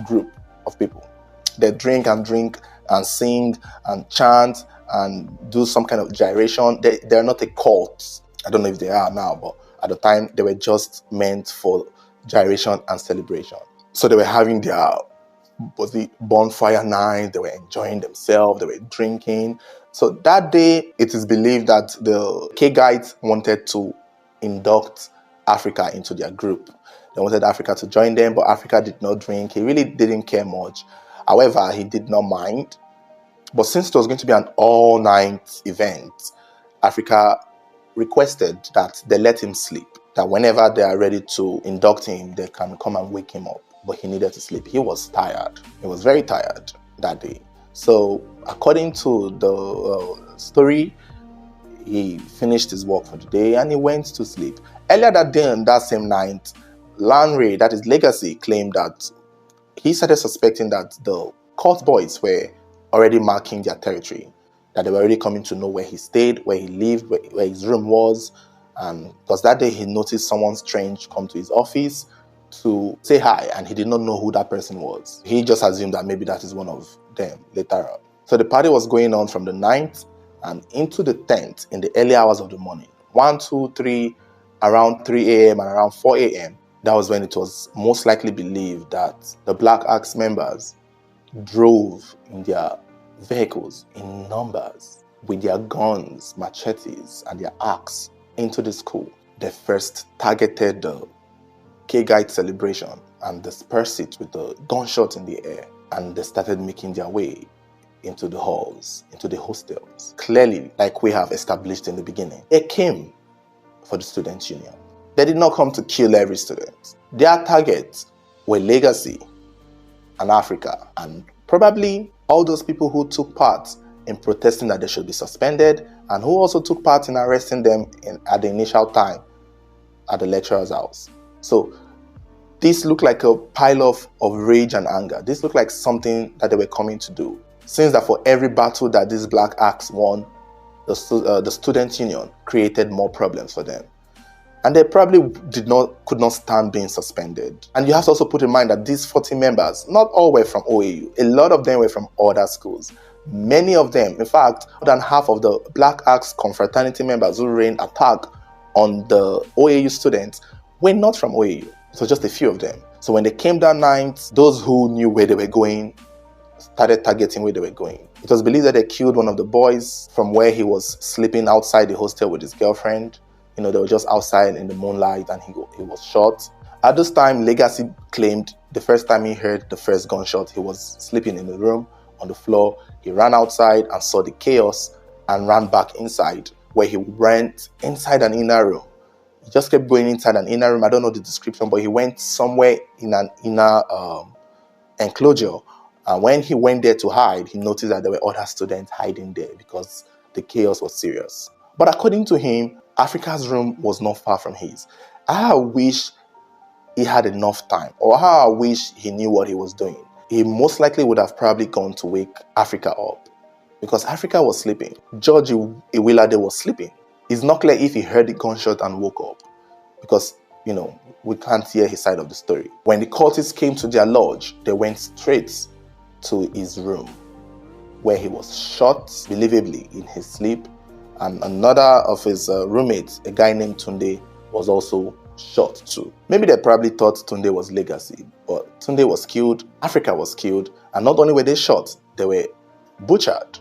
group of people. They drink and sing and chant and do some kind of gyration. They're not a cult. I don't know if they are now, but at the time they were just meant for gyration and celebration. So they were having their bonfire night, they were enjoying themselves, they were drinking. So that day, it is believed that the K-Guides wanted to induct Africa into their group. They wanted Africa to join them, but Africa did not drink. He really didn't care much. However, he did not mind. But since it was going to be an all-night event, Africa requested that they let him sleep, that whenever they are ready to induct him, they can come and wake him up. But he needed to sleep. He was tired. He was very tired that day. So according to the story, he finished his work for the day and he went to sleep. Earlier that day, on that same night, Lanre, that is Legacy, claimed that he started suspecting that the cult boys were already marking their territory, that they were already coming to know where he stayed, where he lived, where his room was. And because that day he noticed someone strange come to his office to say hi, and he did not know who that person was. He just assumed that maybe that is one of them later on. So the party was going on from the 9th and into the 10th in the early hours of the morning. 1, 2, 3, around 3 a.m. and around 4 a.m. That was when it was most likely believed that the Black Axe members drove in their vehicles in numbers with their guns, machetes, and their axe into the school. They first targeted the K-Guide celebration and dispersed it with the gunshots in the air, and they started making their way into the halls, into the hostels. Clearly, like we have established in the beginning, they came for the student union. They did not come to kill every student. Their targets were Legacy and Africa, and probably all those people who took part in protesting that they should be suspended and who also took part in arresting them at the initial time at the lecturer's house. So this looked like a pile of rage and anger. This looked like something that they were coming to do. Since that for every battle that this Black Axe won, the student union created more problems for them. And they probably could not stand being suspended. And you have to also put in mind that these 40 members, not all were from OAU. A lot of them were from other schools. Many of them, in fact, more than half of the Black Axe Confraternity members who rained attack on the OAU students were not from OAU. It was just a few of them. So when they came that night, those who knew where they were going started targeting where they were going. It was believed that they killed one of the boys from where he was sleeping outside the hostel with his girlfriend. They were just outside in the moonlight and he was shot. At this time, Legacy claimed the first time he heard the first gunshot, he was sleeping in the room on the floor. He ran outside and saw the chaos and ran back inside, where he went inside an inner room. He just kept going inside an inner room. I don't know the description, but he went somewhere in an inner enclosure. And when he went there to hide, he noticed that there were other students hiding there because the chaos was serious. But according to him, Africa's room was not far from his. I wish he had enough time, or how I wish he knew what he was doing. He most likely would have probably gone to wake Africa up, because Africa was sleeping. George Iwilade was sleeping. It's not clear if he heard the gunshot and woke up, because, we can't hear his side of the story. When the cultists came to their lodge, they went straight to his room, where he was shot, believably, in his sleep. And another of his roommates, a guy named Tunde, was also shot too. Maybe they probably thought Tunde was Legacy, but Tunde was killed, Africa was killed, and not only were they shot, they were butchered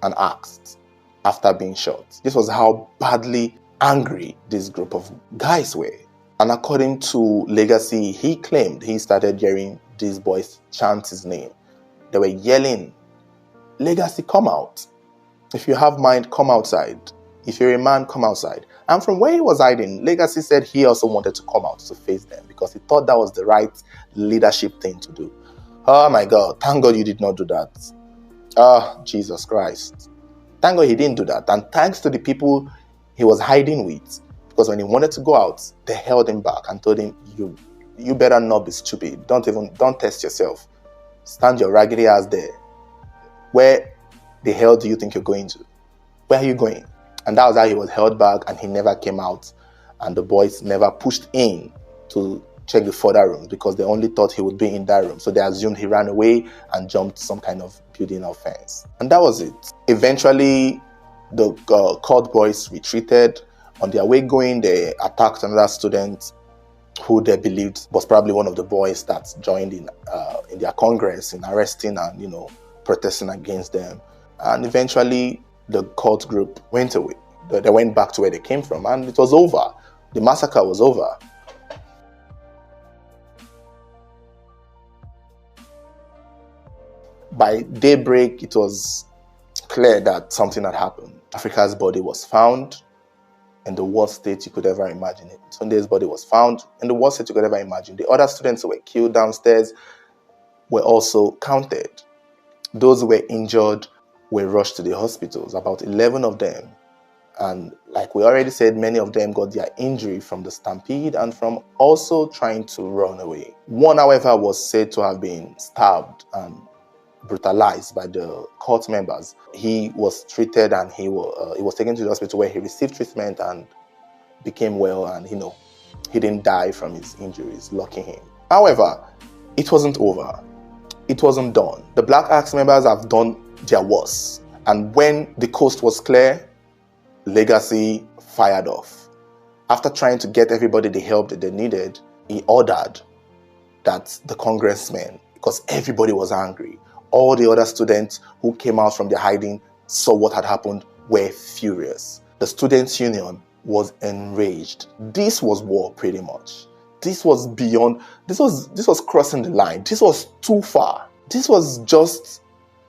and axed after being shot. This was how badly angry this group of guys were. And according to Legacy, he claimed he started hearing these boys chant his name. They were yelling, "Legacy, come out. If you have mind, come outside. If you're a man, come outside." And from where he was hiding, Legacy said he also wanted to come out to face them because he thought that was the right leadership thing to do. Oh my God, thank God you did not do that. Jesus Christ. Thank God he didn't do that. And thanks to the people he was hiding with, because when he wanted to go out, they held him back and told him, you better not be stupid. Don't test yourself. Stand your raggedy ass there. Where the hell do you think you're going to? Where are you going? And that was how he was held back, and he never came out. And the boys never pushed in to check the further rooms because they only thought he would be in that room. So they assumed he ran away and jumped some kind of building or fence. And that was it. Eventually, the cult boys retreated. On their way going, they attacked another student who they believed was probably one of the boys that joined in their congress in arresting and, protesting against them. And eventually, the cult group went away. They went back to where they came from, and it was over. The massacre was over. By daybreak, it was clear that something had happened. Africa's body was found in the worst state you could ever imagine it. Tunde's body was found in the worst state you could ever imagine. The other students who were killed downstairs were also counted. Those who were injured were rushed to the hospitals, about 11 of them. And like we already said, many of them got their injury from the stampede and from also trying to run away. One, however, was said to have been stabbed and brutalized by the cult members. He was treated and he was taken to the hospital where he received treatment and became well, and he didn't die from his injuries, lucky him. However, it wasn't over. It wasn't done. The Black Axe members have done their worst. And when the coast was clear, Legacy fired off. After trying to get everybody the help that they needed, he ordered that the congressmen, because everybody was angry, all the other students who came out from their hiding saw what had happened, were furious. The students' union was enraged. This was war, pretty much. This was beyond, this was crossing the line. This was too far. This was just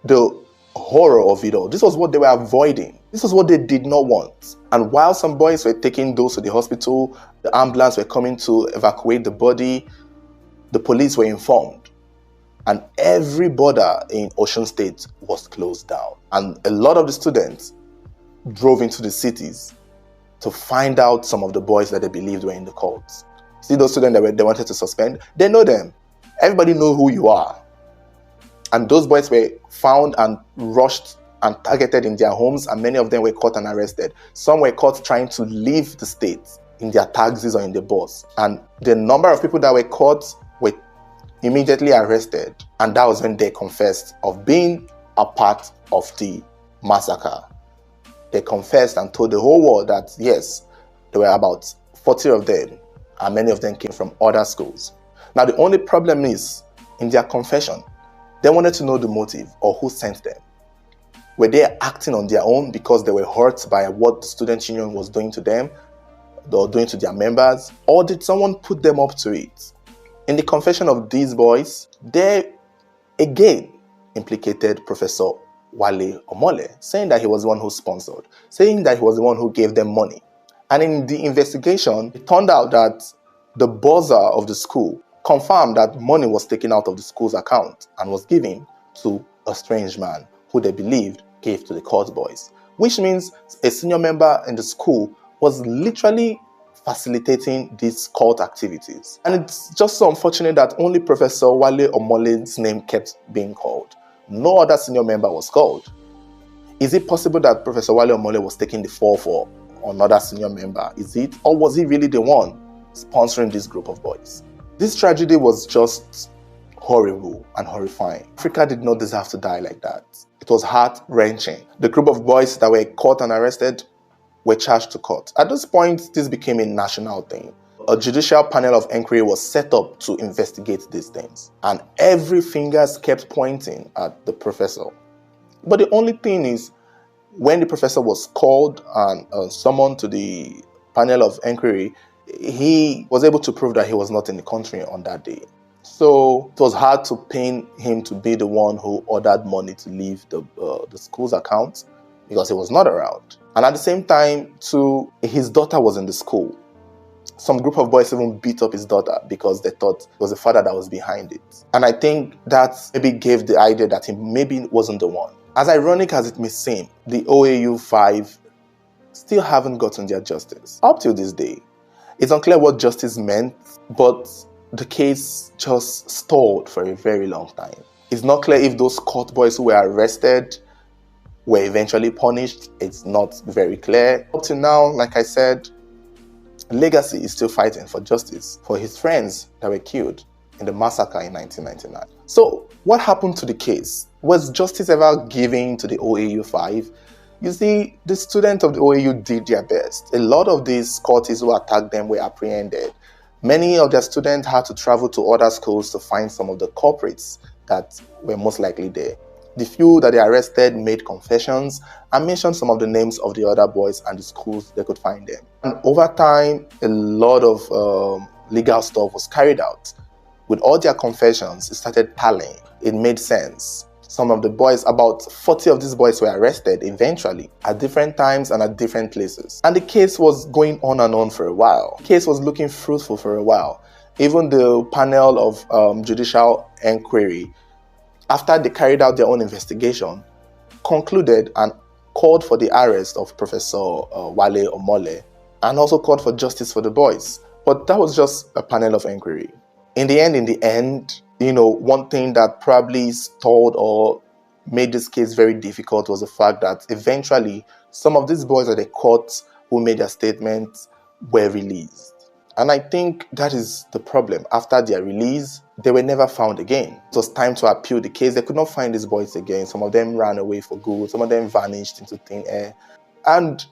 the horror of it all. This was what they were avoiding. This was what they did not want. And while some boys were taking those to the hospital, the ambulance were coming to evacuate the body, the police were informed. And every border in Osun State was closed down. And a lot of the students drove into the cities to find out some of the boys that they believed were in the cults. See those students that they wanted to suspend? They know them. Everybody knows who you are. And those boys were found and rushed and targeted in their homes, and many of them were caught and arrested. Some were caught trying to leave the state in their taxis or in the bus. And the number of people that were caught were immediately arrested. And that was when they confessed of being a part of the massacre. They confessed and told the whole world that, yes, there were about 40 of them, and many of them came from other schools. Now, the only problem is, in their confession, They wanted to know the motive or who sent them. Were they acting on their own because they were hurt by what the student union was doing to them or doing to their members? Or did someone put them up to it? In the confession of these boys, they again implicated Professor Wale Omole, saying that he was the one who sponsored, saying that he was the one who gave them money. And in the investigation, it turned out that the buzzer of the school confirmed that money was taken out of the school's account and was given to a strange man who they believed gave to the court boys, which means a senior member in the school was literally facilitating these cult activities. And it's just so unfortunate that only Professor Wale Omole's name kept being called. No other senior member was called. Is it possible that Professor Wale Omole was taking the fall for another senior member? Is it? Or was he really the one sponsoring this group of boys? This tragedy was just horrible and horrifying. Africa did not deserve to die like that. It was heart-wrenching. The group of boys that were caught and arrested were charged to court. At this point, this became a national thing. A judicial panel of inquiry was set up to investigate these things. And every finger kept pointing at the professor. But the only thing is, when the professor was called and summoned to the panel of inquiry, he was able to prove that he was not in the country on that day. So it was hard to pin him to be the one who ordered money to leave the school's account because he was not around. And at the same time, too, his daughter was in the school. Some group of boys even beat up his daughter because they thought it was the father that was behind it. And I think that maybe gave the idea that he maybe wasn't the one. As ironic as it may seem, the OAU 5 still haven't gotten their justice. Up till this day, it's unclear what justice meant, but the case just stalled for a very long time. It's not clear if those court boys who were arrested were eventually punished. It's not very clear. Up to now, like I said, Legacy is still fighting for justice for his friends that were killed in the massacre in 1999. So what happened to the case? Was justice ever given to the OAU 5? You see, the students of the OAU did their best. A lot of these cultists who attacked them were apprehended. Many of their students had to travel to other schools to find some of the culprits that were most likely there. The few that they arrested made confessions and mentioned some of the names of the other boys and the schools they could find them. And over time, a lot of legal stuff was carried out. With all their confessions, it started tallying. It made sense. Some of the boys, about 40 of these boys were arrested eventually at different times and at different places. And the case was going on and on for a while. The case was looking fruitful for a while. Even the panel of judicial inquiry, after they carried out their own investigation, concluded and called for the arrest of Professor Wale Omole and also called for justice for the boys. But that was just a panel of inquiry. In the end, one thing that probably stalled or made this case very difficult was the fact that eventually some of these boys that they caught who made their statements were released. And I think that is the problem. After their release, they were never found again. It was time to appeal the case. They could not find these boys again. Some of them ran away for good. Some of them vanished into thin air. And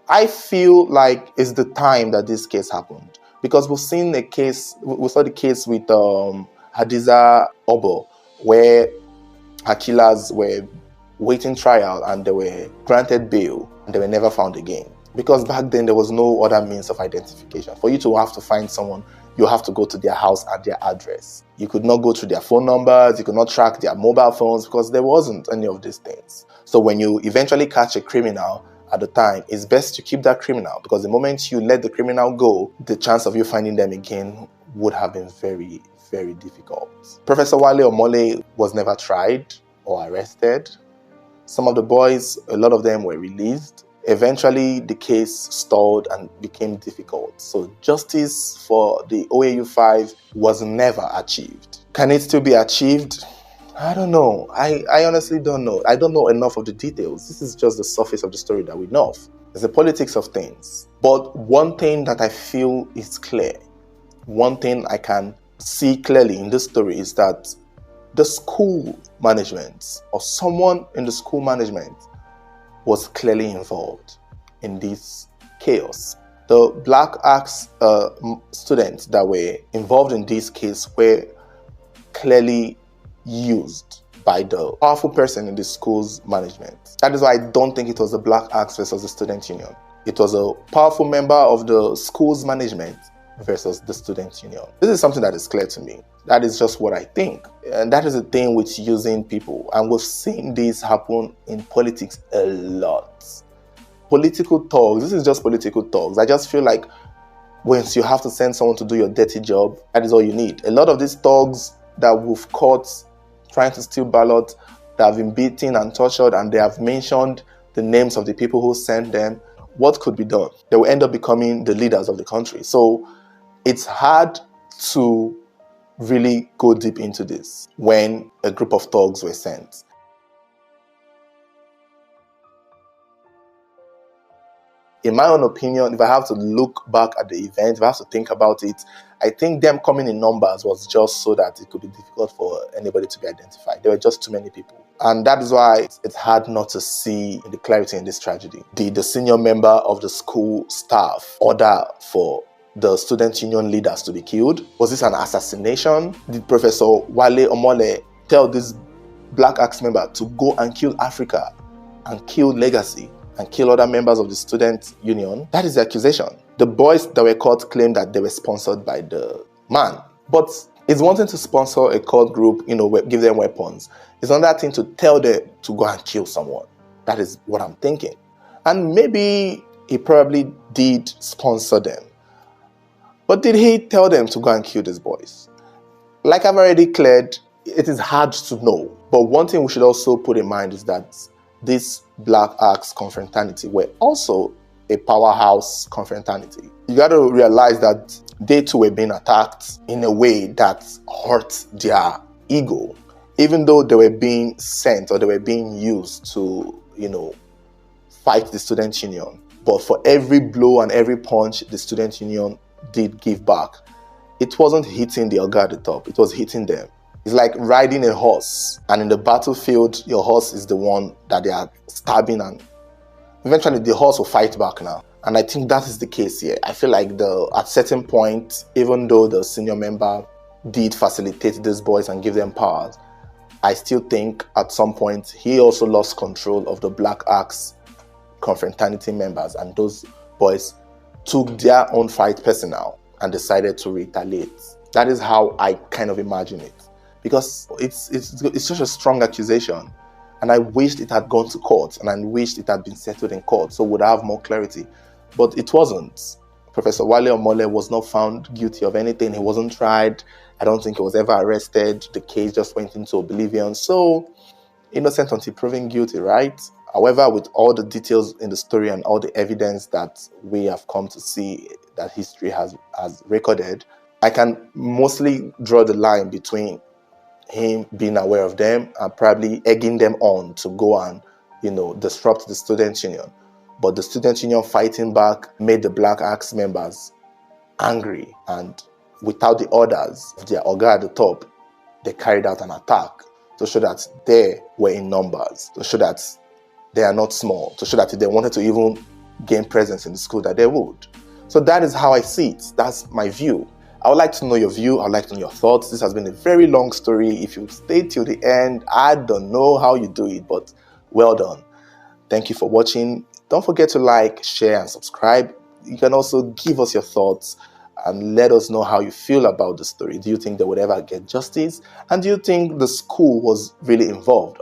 I feel like it's the time that this case happened. Because we saw the case with Hadiza Obo, where her killers were waiting trial and they were granted bail and they were never found again. Because back then there was no other means of identification. For you to have to find someone, you have to go to their house and their address. You could not go through their phone numbers, you could not track their mobile phones because there wasn't any of these things. So when you eventually catch a criminal at the time, it's best to keep that criminal because the moment you let the criminal go, the chance of you finding them again would have been very, very difficult. Professor Wale Omole was never tried or arrested. Some of the boys, a lot of them were released. Eventually, the case stalled and became difficult. So justice for the OAU 5 was never achieved. Can it still be achieved? I don't know. I honestly don't know. I don't know enough of the details. This is just the surface of the story that we know of. It's the politics of things. But one thing that I feel is clear, one thing I can see clearly in this story is that the school management or someone in the school management was clearly involved in this chaos. The Black Axe students that were involved in this case were clearly used by the powerful person in the school's management. That is why I don't think it was the Black Axe versus the student union. It was a powerful member of the school's management versus the student union. This is something that is clear to me. That is just what I think. And that is the thing with using people. And we've seen this happen in politics a lot. Political talks, this is just political talks. I just feel like once you have to send someone to do your dirty job, that is all you need. A lot of these thugs that we've caught trying to steal ballots, that have been beaten and tortured, and they have mentioned the names of the people who sent them, what could be done? They will end up becoming the leaders of the country. So it's hard to really go deep into this when a group of thugs were sent. In my own opinion, if I have to look back at the event, if I have to think about it, I think them coming in numbers was just so that it could be difficult for anybody to be identified. There were just too many people. And that is why it's hard not to see the clarity in this tragedy. Did the senior member of the school staff order for the student union leaders to be killed? Was this an assassination? Did Professor Wale Omole tell this Black Axe member to go and kill Africa and kill Legacy and kill other members of the student union? That is the accusation. The boys that were caught claimed that they were sponsored by the man. But it's one thing to sponsor a cult group, give them weapons. It's another thing to tell them to go and kill someone. That is what I'm thinking. And maybe he probably did sponsor them. But did he tell them to go and kill these boys? Like I've already cleared, it is hard to know. But one thing we should also put in mind is that this Black Axe Confraternity were also a powerhouse confraternity. You got to realize that they too were being attacked in a way that hurt their ego, even though they were being sent or they were being used to, fight the student union. But for every blow and every punch the student union did give back, it wasn't hitting the Oga at the top, it was hitting them. It's like riding a horse, and in the battlefield, your horse is the one that they are stabbing, and eventually the horse will fight back now. And I think that is the case here. I feel like at certain point, even though the senior member did facilitate these boys and give them powers, I still think at some point he also lost control of the Black Axe Confraternity members, and those boys took their own fight personal and decided to retaliate. That is how I kind of imagine it. Because it's such a strong accusation, and I wished it had gone to court, and I wished it had been settled in court, so would have more clarity. But it wasn't. Professor Wale Omole was not found guilty of anything. He wasn't tried. I don't think he was ever arrested. The case just went into oblivion. So, innocent until proven guilty, right? However, with all the details in the story and all the evidence that we have come to see that history has recorded, I can mostly draw the line between him being aware of them and probably egging them on to go and, disrupt the student union. But the student union fighting back made the Black Axe members angry, and without the orders of their Oga at the top, they carried out an attack to show that they were in numbers, to show that they are not small, to show that if they wanted to even gain presence in the school, that they would. So that is how I see it. That's my view. I would like to know your view. I would like to know your thoughts. This has been a very long story. If you stay till the end, I don't know how you do it, but well done. Thank you for watching. Don't forget to like, share, and subscribe. You can also give us your thoughts and let us know how you feel about the story. Do you think they would ever get justice? And do you think the school was really involved?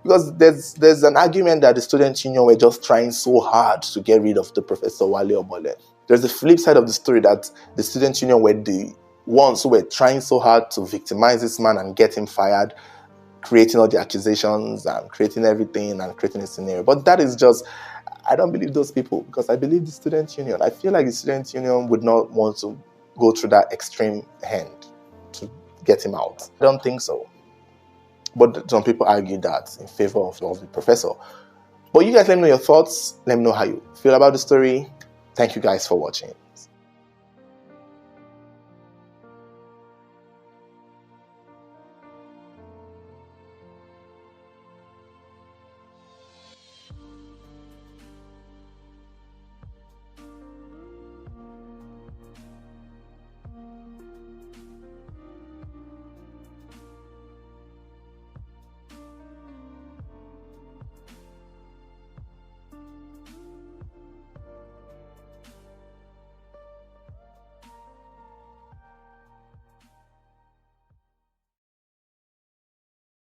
Because there's an argument that the student union were just trying so hard to get rid of the Professor Wale Omole. There's the flip side of the story that the student union were the ones who were trying so hard to victimize this man and get him fired, creating all the accusations and creating everything and creating a scenario. But that is just, I don't believe those people, because I believe the student union. I feel like the student union would not want to go through that extreme hand to get him out. I don't think so. But some people argue that in favor of the professor. But you guys let me know your thoughts. Let me know how you feel about the story. Thank you guys for watching.